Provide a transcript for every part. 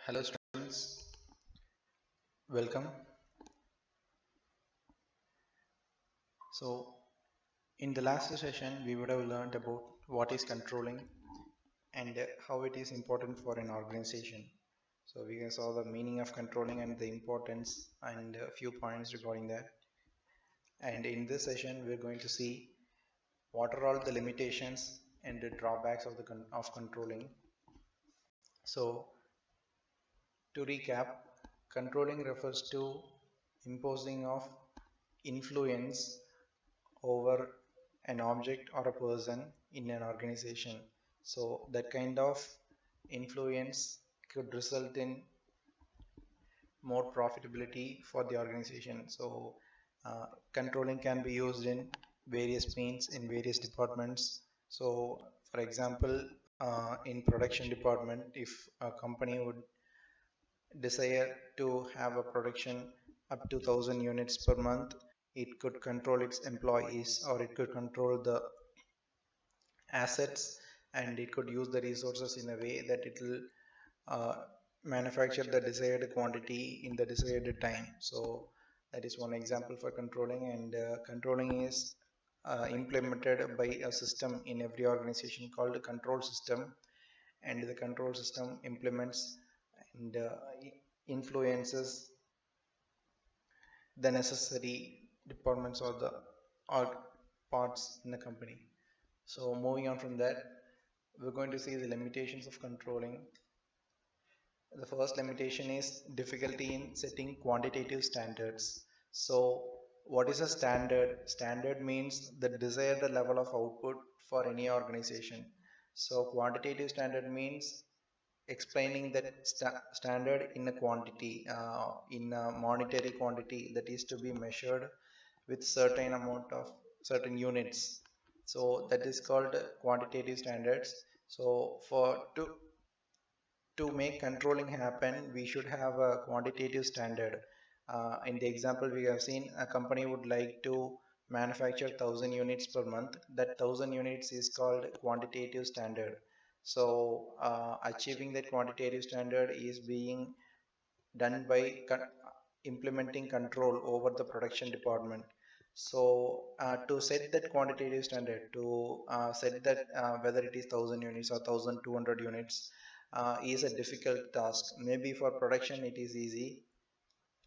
Hello students, welcome. So in the last session we would have learned about what is controlling and how it is important for an organization. So we saw the meaning of controlling and the importance and a few points regarding that. And in this session we're going to see what are all the limitations and the drawbacks of of controlling. So to recap, controlling refers to imposing of influence over an object or a person in an organization. So that kind of influence could result in more profitability for the organization. So controlling can be used in various means in various departments. So for example, in production department, if a company would desire to have a production up to 1000 units per month, it could control its employees or it could control the assets, and it could use the resources in a way that it will uh, manufacture the desired quantity in the desired time. So that is one example for controlling, and controlling is implemented by a system in every organization called a control system, and the control system implements and influences the necessary departments or the or parts in the company. So moving on from that, we're going to see the limitations of controlling. The first limitation is difficulty in setting quantitative standards. So what is a standard? Standard means the desired level of output for any organization. So quantitative standard means explaining that standard in a quantity, in a monetary quantity that is to be measured with certain amount of certain units. So that is called quantitative standards. So for to make controlling happen, we should have a quantitative standard. In the example we have seen, a company would like to manufacture 1000 units per month. That 1000 units is called quantitative standard. So achieving that quantitative standard is being done by implementing control over the production department. So to set that quantitative standard, to set that whether it is 1000 units or 1200 units, is a difficult task. Maybe for production it is easy,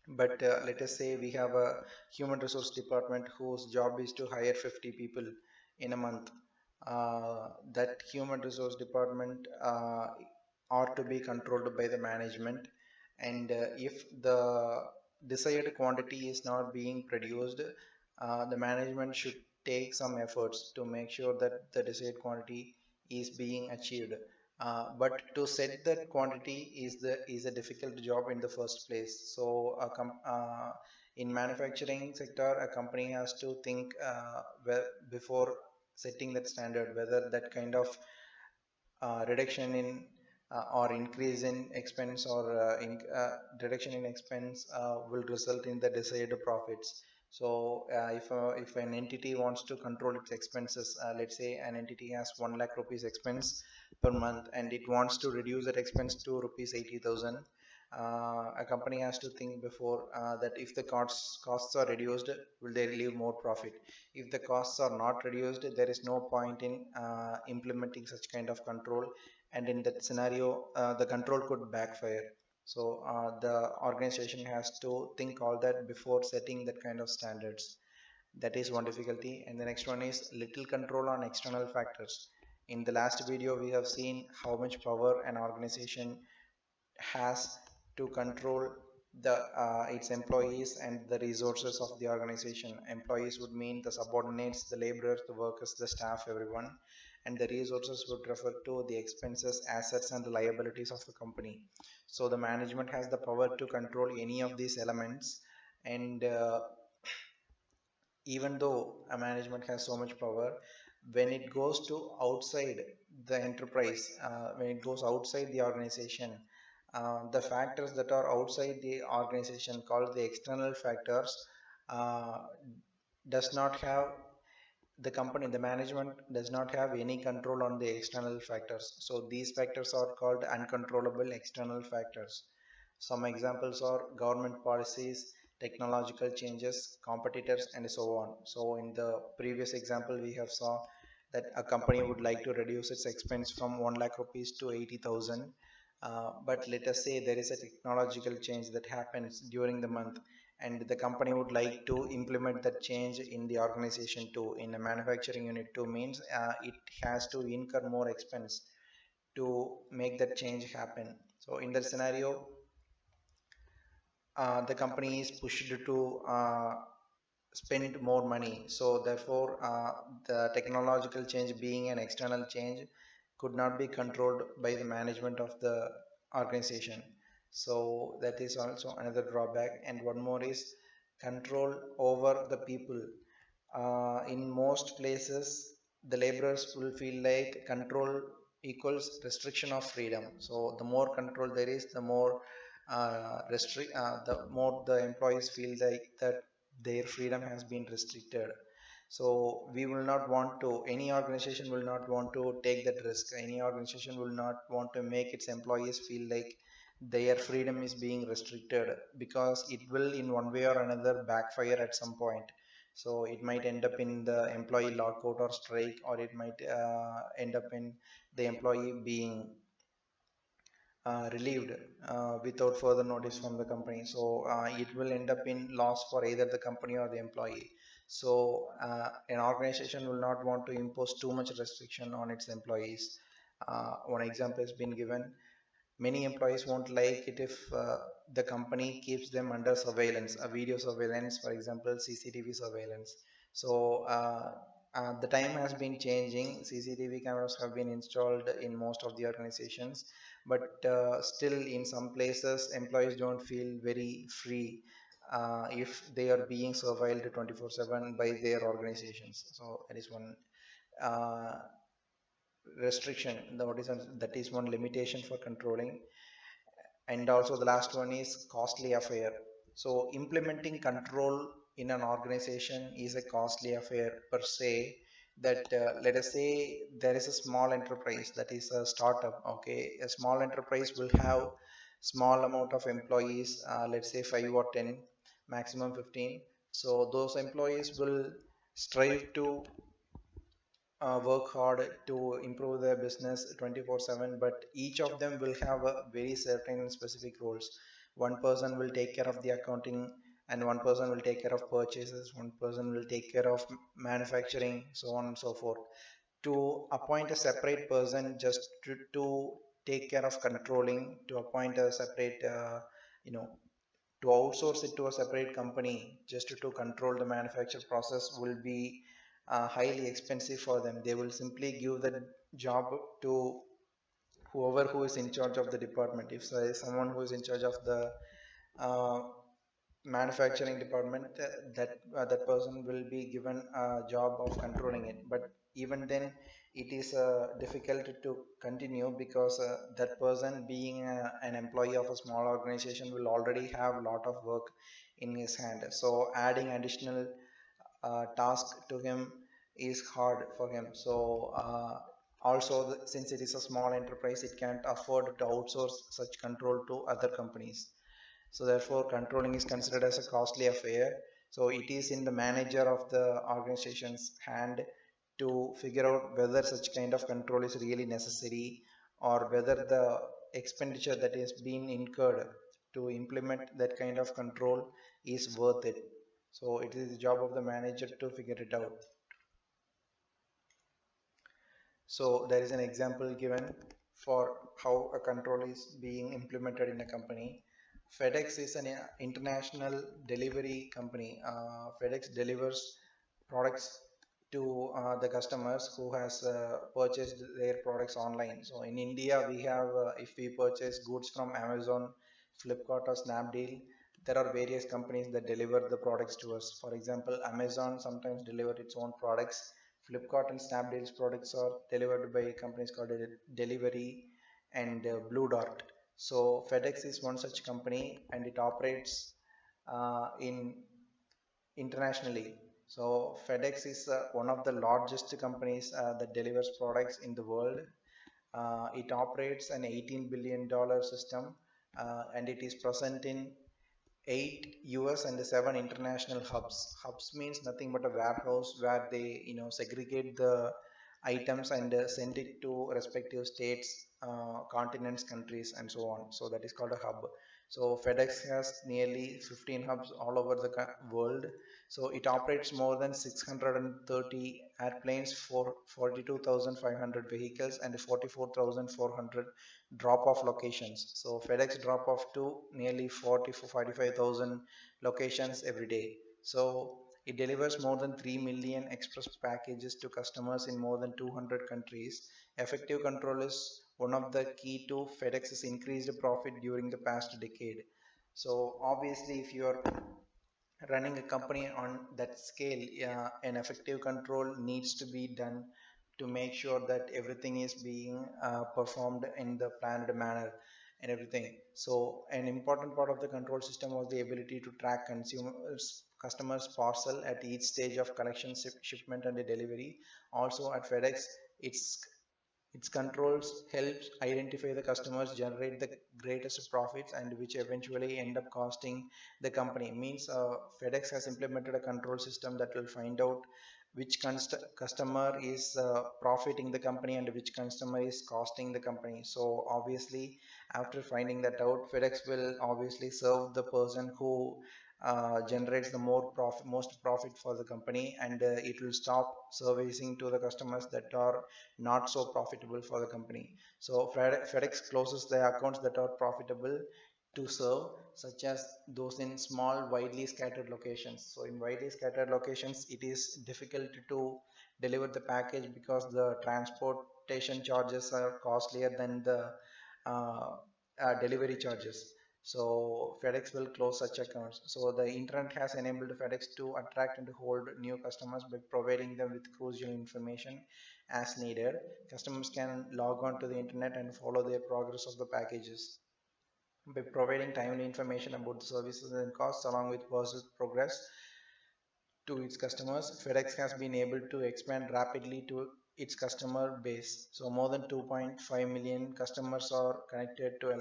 but let us say we have a human resource department whose job is to hire 50 people in a month. That human resource department ought to be controlled by the management, and if the desired quantity is not being produced, the management should take some efforts to make sure that the desired quantity is being achieved. But to set that quantity is a difficult job in the first place. So in manufacturing sector, a company has to think before setting that standard, whether that kind of reduction in or increase in expense or reduction in expense will result in the desired profits. So if an entity wants to control its expenses, let's say an entity has 1 lakh rupees expense per month and it wants to reduce that expense to rupees 80,000, a company has to think before that if the costs are reduced, will they leave more profit? If the costs are not reduced, there is no point in implementing such kind of control, and in that scenario the control could backfire. So the organization has to think all that before setting that kind of standards. That is one difficulty. And the next one is little control on external factors. In the last video we have seen how much power an organization has to control the its employees and the resources of the organization. Employees would mean the subordinates, the laborers, the workers, the staff, everyone, and the resources would refer to the expenses, assets, and the liabilities of the company. So the management has the power to control any of these elements, and even though a management has so much power, when it goes to outside the enterprise, when it goes outside the organization, the factors that are outside the organization called the external factors uh, does not have the management does not have any control on the external factors. So these factors are called uncontrollable external factors. Some examples are government policies, technological changes, competitors, and so on. So in the previous example, we have saw that a company would like to reduce its expense from 1 lakh rupees to 80,000. But let us say there is a technological change that happens during the month, and the company would like to implement that change in the organization too, in a manufacturing unit too, means it has to incur more expense to make that change happen. So in that scenario, the company is pushed to spend more money. So therefore, the technological change being an external change could not be controlled by the management of the organization. So that is also another drawback. And one more is control over the people. In most places, the laborers will feel like control equals restriction of freedom. So the more control there is, the more the more the employees feel like that their freedom has been restricted. So we will not want to, any organization will not want to take that risk. Any organization will not want to make its employees feel like their freedom is being restricted, because it will in one way or another backfire at some point. So it might end up in the employee lockout or strike, or it might end up in the employee being relieved without further notice from the company. So it will end up in loss for either the company or the employee. So an organization will not want to impose too much restriction on its employees. One example has been given. Many employees won't like it if the company keeps them under surveillance, a video surveillance, for example, CCTV surveillance. So the time has been changing. CCTV cameras have been installed in most of the organizations, but still in some places, employees don't feel very free if they are being surveilled 24/7 by their organizations. So that is one uh, restriction. That is one limitation for controlling. And also the last one is costly affair. So implementing control in an organization is a costly affair per se. That let us say there is a small enterprise, that is a startup. Okay, a small enterprise will have small amount of employees, let's say 5 or 10, maximum 15. So those employees will strive to work hard to improve their business 24/7, but each of them will have a very certain specific roles. One person will take care of the accounting, and one person will take care of purchases, one person will take care of manufacturing, so on and so forth. To appoint a separate person just to take care of controlling, to appoint a separate you know to outsource it to a separate company just to control the manufacture process will be highly expensive for them. They will simply give the job to whoever who is in charge of the department. If there is someone who is in charge of the uh, manufacturing department, that person will be given a job of controlling it. But even then, it is difficult to continue, because that person being an employee of a small organization will already have a lot of work in his hand. So adding additional task to him is hard for him. So also since it is a small enterprise, it can't afford to outsource such control to other companies. So therefore controlling is considered as a costly affair. So it is in the manager of the organization's hand to figure out whether such kind of control is really necessary, or whether the expenditure that is being incurred to implement that kind of control is worth it. So it is the job of the manager to figure it out. So there is an example given for how a control is being implemented in a company. FedEx is an international delivery company. FedEx delivers products to the customers who has purchased their products online. So in India, we have if we purchase goods from Amazon, Flipkart, or Snapdeal, there are various companies that deliver the products to us. For example, Amazon sometimes deliver its own products. Flipkart and Snapdeal's products are delivered by companies called Delivery and Blue Dart. So FedEx is one such company, and it operates in internationally. So FedEx is one of the largest companies that delivers products in the world. It operates an $18 billion system, and it is present in 8 US and 7 international hubs. Hubs means nothing but a warehouse where they segregate the items and send it to respective states, continents, countries, and so on. So that is called a hub. So FedEx has nearly 15 hubs all over the world. So it operates more than 630 airplanes, for 42,500 vehicles, and 44,400 drop-off locations. So FedEx drop off to nearly 40 for 45,000 locations every day. So it delivers more than 3 million express packages to customers in more than 200 countries. Effective control is one of the key to FedEx's increased profit during the past decade. So obviously, if you are running a company on that scale, an effective control needs to be done to make sure that everything is being performed in the planned manner and everything. So an important part of the control system was the ability to track consumers customers parcel at each stage of collection, shipment, and delivery. Also at FedEx, it's its controls helps identify the customers, generate the greatest profits, and which eventually end up costing the company. Means FedEx has implemented a control system that will find out which customer is profiting the company and which customer is costing the company. So obviously, after finding that out, FedEx will obviously serve the person who generates the most profit for the company, and it will stop servicing to the customers that are not so profitable for the company. So FedEx closes the accounts that are profitable to serve, such as those in small, widely scattered locations. So in widely scattered locations, it is difficult to deliver the package because the transportation charges are costlier than the uh, delivery charges. So FedEx will close such accounts. So the internet has enabled FedEx to attract and hold new customers by providing them with crucial information as needed. Customers can log on to the internet and follow the progress of the packages. By providing timely information about the services and costs along with process progress to its customers, FedEx has been able to expand rapidly to its customer base. So more than 2.5 million customers are connected to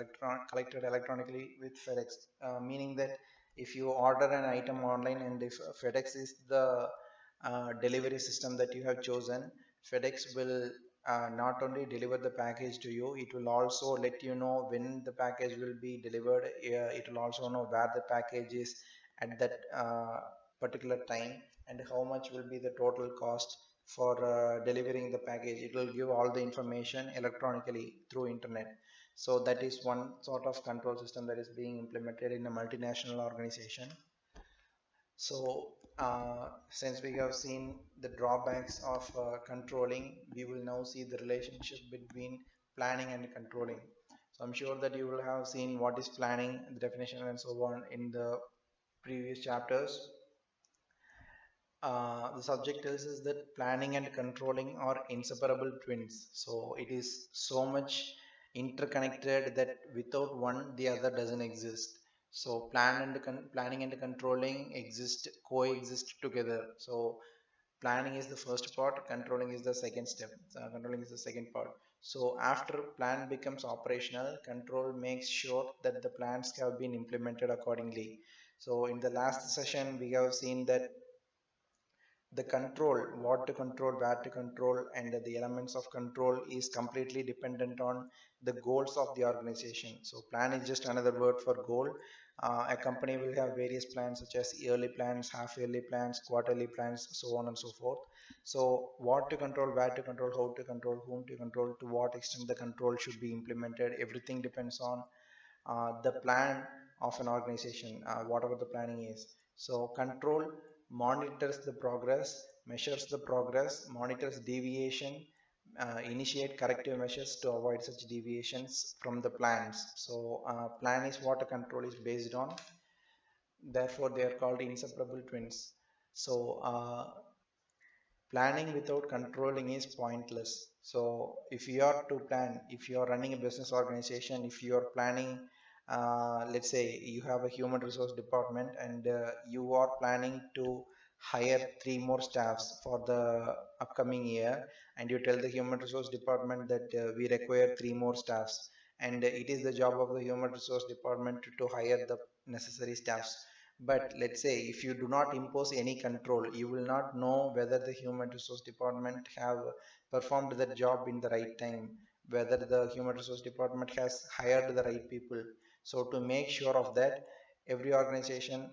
collected electronically with FedEx, meaning that if you order an item online and if FedEx is the delivery system that you have chosen, FedEx will not only deliver the package to you, it will also let you know when the package will be delivered. It will also know where the package is at that particular time and how much will be the total cost for delivering the package. It will give all the information electronically through internet. So that is one sort of control system that is being implemented in a multinational organization. So since we have seen the drawbacks of controlling, we will now see the relationship between planning and controlling. So I'm sure that you will have seen what is planning, the definition, and so on in the previous chapters. The subject tells us that planning and controlling are inseparable twins. So it is so much interconnected that without one, the other doesn't exist. So planning and controlling coexist together. So planning is the first part, controlling is the second step. Controlling is the second part. So after plan becomes operational, control makes sure that the plans have been implemented accordingly. So in the last session, we have seen that the control, what to control, where to control, and the elements of control is completely dependent on the goals of the organization. So plan is just another word for goal. A company will have various plans such as yearly plans, half yearly plans, quarterly plans, so on and so forth. So what to control, where to control, how to control, whom to control, to what extent the control should be implemented, everything depends on the plan of an organization, whatever the planning is. So control monitors the progress, measures the progress, monitors deviation, initiate corrective measures to avoid such deviations from the plans. So plan is what a control is based on. Therefore, they are called inseparable twins. So planning without controlling is pointless. So if you are to plan, if you are running a business organization, if you are planning, let's say you have a human resource department and you are planning to hire three more staffs for the upcoming year, and you tell the human resource department that we require three more staffs, and it is the job of the human resource department to hire the necessary staffs. But let's say if you do not impose any control, you will not know whether the human resource department have performed that job in the right time, whether the human resource department has hired the right people. So to make sure of that, every organization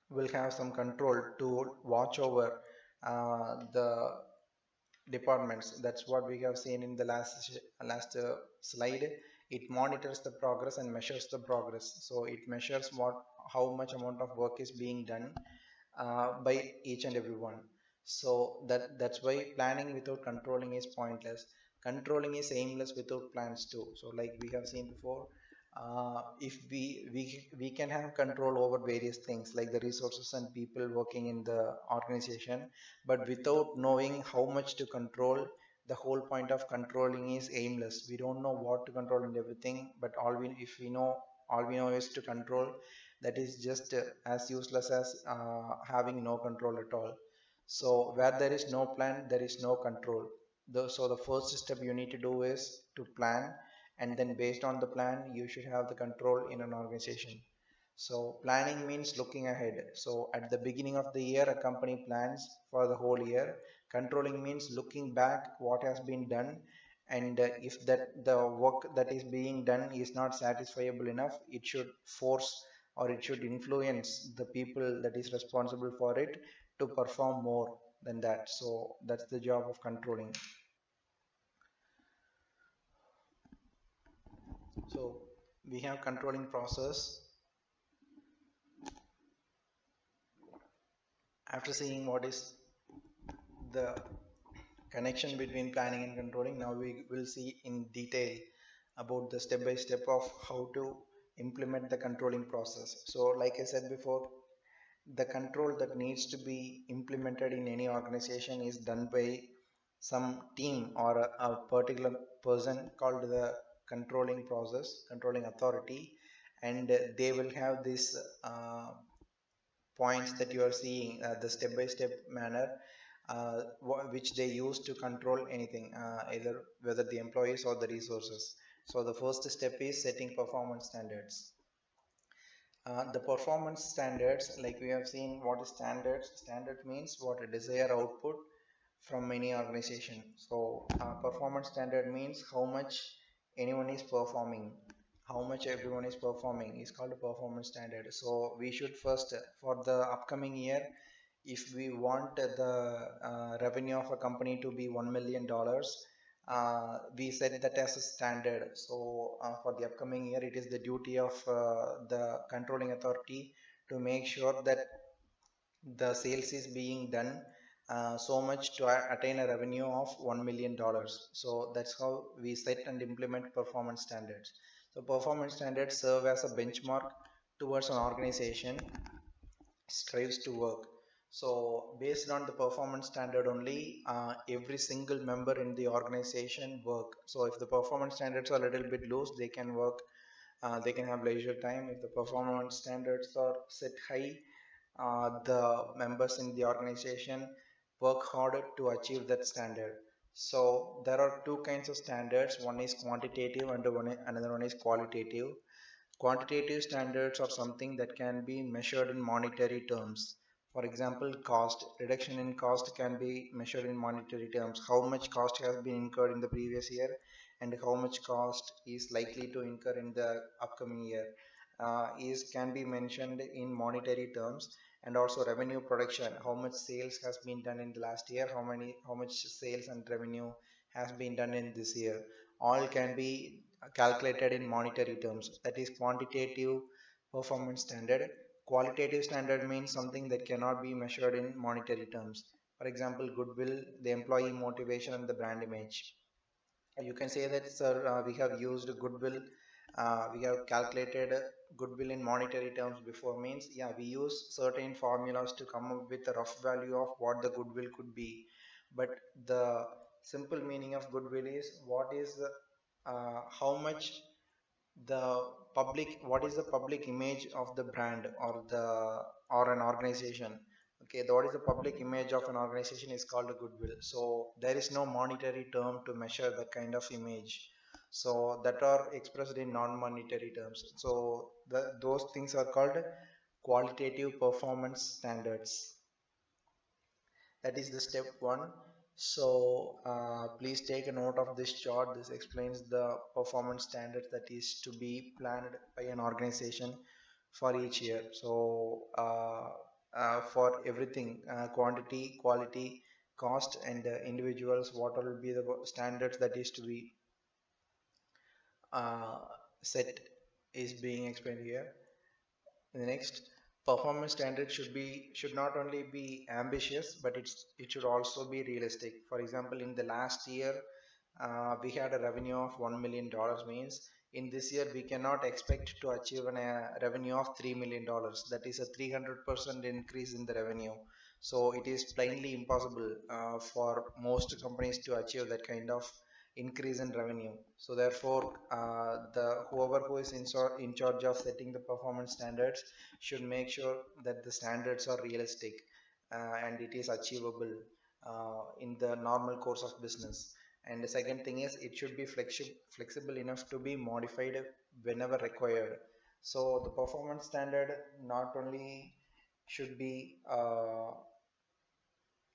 will have some control to watch over the departments. That's what we have seen in the last slide. It monitors the progress and measures the progress. So it measures what how much amount of work is being done by each and every one. So that's why planning without controlling is pointless. Controlling is aimless without plans too. So like we have seen before, if we can have control over various things like the resources and people working in the organization, but without knowing how much to control, the whole point of controlling is aimless. We don't know what to control and everything, but all we know is to control, that is just as useless as having no control at all. So where there is no plan, there is no control. So the first step you need to do is to plan, and then based on the plan, you should have the control in an organization. So planning means looking ahead. So at the beginning of the year, a company plans for the whole year. Controlling means looking back what has been done, and if that the work that is being done is not satisfiable enough, it should force or it should influence the people that is responsible for it to perform more than that. So that's the job of controlling. So we have controlling process. After seeing what is the connection between planning and controlling, now we will see in detail about the step by step of how to implement the controlling process. So like I said before, the control that needs to be implemented in any organization is done by some team or a particular person called the controlling authority, and they will have this points that you are seeing, the step by step manner which they use to control anything, either whether the employees or the resources. So the first step is setting performance standards. The performance standards, like we have seen what is standards. Standard means what a desired output from any organization. So performance standard means how much anyone is performing, how much everyone is performing is called a performance standard. So we should first, for the upcoming year, if we want the revenue of a company to be $1 million, we set that as a standard. So for the upcoming year, it is the duty of the controlling authority to make sure that the sales is being done so much to attain a revenue of $1 million. So that's how we set and implement performance standards. So performance standards serve as a benchmark towards an organization strives to work. So based on the performance standard only, every single member in the organization work. So if the performance standards are a little bit loose, they can work, they can have leisure time. If the performance standards are set high, the members in the organization work harder to achieve that standard. So there are two kinds of standards. One is quantitative and another one is qualitative. Quantitative standards are something that can be measured in monetary terms. For example, cost. Reduction in cost can be measured in monetary terms. How much cost has been incurred in the previous year and how much cost is likely to incur in the upcoming year is can be mentioned in monetary terms. And also revenue production, how much sales has been done in the last year, how much sales and revenue has been done in this year, all can be calculated in monetary terms. That is quantitative performance standard. Qualitative standard means something that cannot be measured in monetary terms. For example, goodwill, the employee motivation and the brand image. You can say that, sir, we have used goodwill, we have calculated goodwill in monetary terms before. Means, yeah, we use certain formulas to come up with a rough value of what the goodwill could be, but the simple meaning of goodwill is what is how much the what is the public image of the brand or the or an organization. Okay, what is the public image of an organization is called a goodwill. So there is no monetary term to measure that kind of image, so that are expressed in non-monetary terms. So those things are called qualitative performance standards. That is the step one. So please take a note of this chart. This explains the performance standards that is to be planned by an organization for each year. So for everything, quantity, quality, cost, and individuals, what will be the standards that is to be uh, set is being explained here. The next, performance standard should not only be ambitious, but it should also be realistic. For example, in the last year, we had a revenue of $1 million. Means in this year we cannot expect to achieve a revenue of $3 million. That is a 300% increase in the revenue. So it is plainly impossible for most companies to achieve that kind of increase in revenue. So therefore, the whoever who is in charge of setting the performance standards should make sure that the standards are realistic and it is achievable in the normal course of business. And the second thing is it should be flexible enough to be modified whenever required. So the performance standard not only should be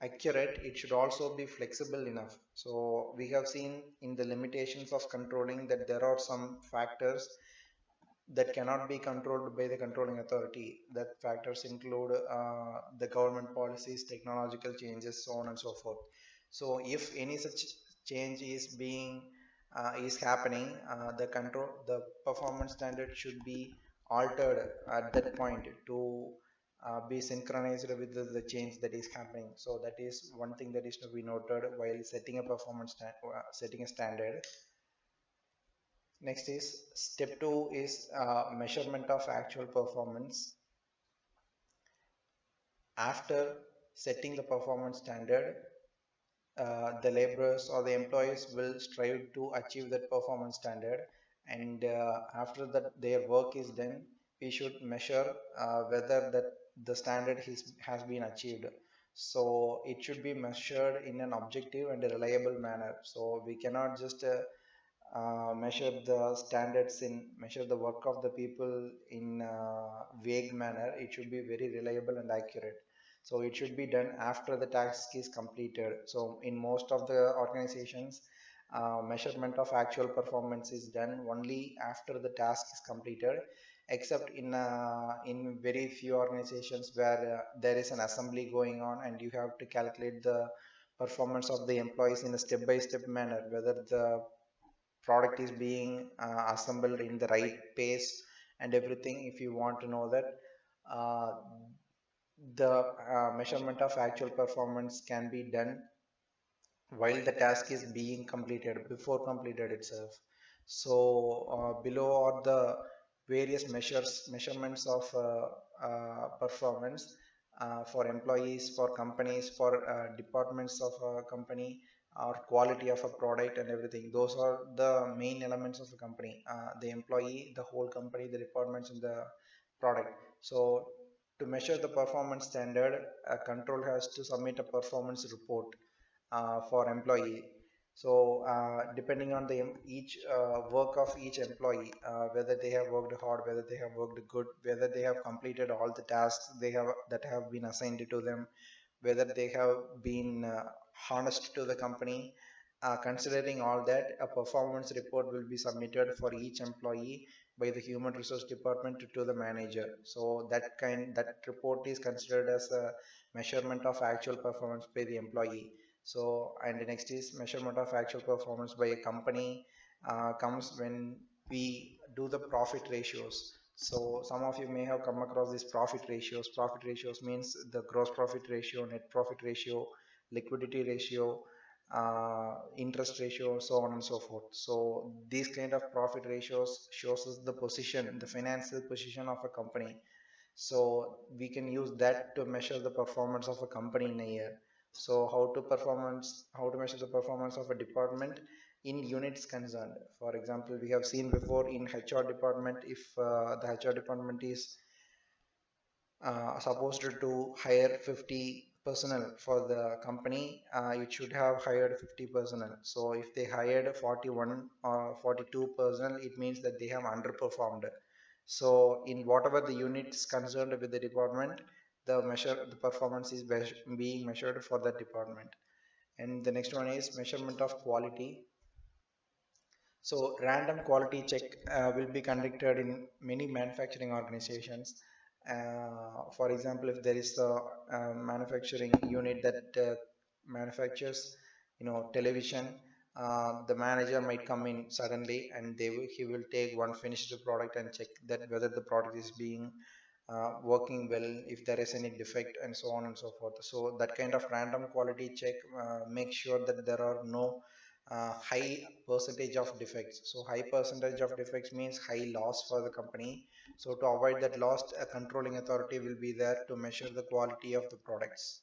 accurate, it should also be flexible enough. So we have seen in the limitations of controlling that there are some factors that cannot be controlled by the controlling authority. That factors include the government policies, technological changes, so on and so forth. So if any such change is happening, the performance standard should be altered at that point to be synchronized with the change that is happening. So that is one thing that is to be noted while setting a setting a standard. Next is step two is measurement of actual performance. After setting the performance standard, the laborers or the employees will strive to achieve that performance standard, and after that their work is done, we should measure whether that the standard has been achieved. So it should be measured in an objective and a reliable manner. So we cannot just measure the work of the people in vague manner. It should be very reliable and accurate. So it should be done after the task is completed. So in most of the organizations, measurement of actual performance is done only after the task is completed, except in very few organizations where there is an assembly going on and you have to calculate the performance of the employees in a step-by-step manner, whether the product is being assembled in the right pace and everything. If you want to know that, uh, the measurement of actual performance can be done while the task is being completed, before completed itself. So below are the various measurements of performance for employees, for companies, for departments of a company, or quality of a product and everything. Those are the main elements of a company: the employee, the whole company, the departments, and the product. So to measure the performance standard, a control has to submit a performance report for employee. So depending on the each work of each employee, whether they have worked hard, whether they have worked good, whether they have completed all the tasks that have been assigned to them, whether they have been honest to the company. Considering all that, a performance report will be submitted for each employee by the human resource department to the manager. So that report is considered as a measurement of actual performance by the employee. So, and the next is measurement of actual performance by a company comes when we do the profit ratios. So some of you may have come across these profit ratios. Profit ratios means the gross profit ratio, net profit ratio, liquidity ratio, interest ratio, so on and so forth. So these kind of profit ratios shows us the position, the financial position of a company. So we can use that to measure the performance of a company in a year. So how to measure the performance of a department in units concerned. For example, we have seen before in HR department, if the HR department is supposed to hire 50 personnel for the company, it should have hired 50 personnel. So if they hired 41 or 42 personnel, it means that they have underperformed. So in whatever the units concerned with the department, the performance is being measured for that department. And the next one is measurement of quality. So random quality check will be conducted in many manufacturing organizations. For example, if there is a manufacturing unit that manufactures, television, the manager might come in suddenly and he will take one finished product and check that whether the product is being working well, if there is any defect, and so on and so forth. So that kind of random quality check makes sure that there are no high percentage of defects. So high percentage of defects means high loss for the company. So to avoid that loss, a controlling authority will be there to measure the quality of the products.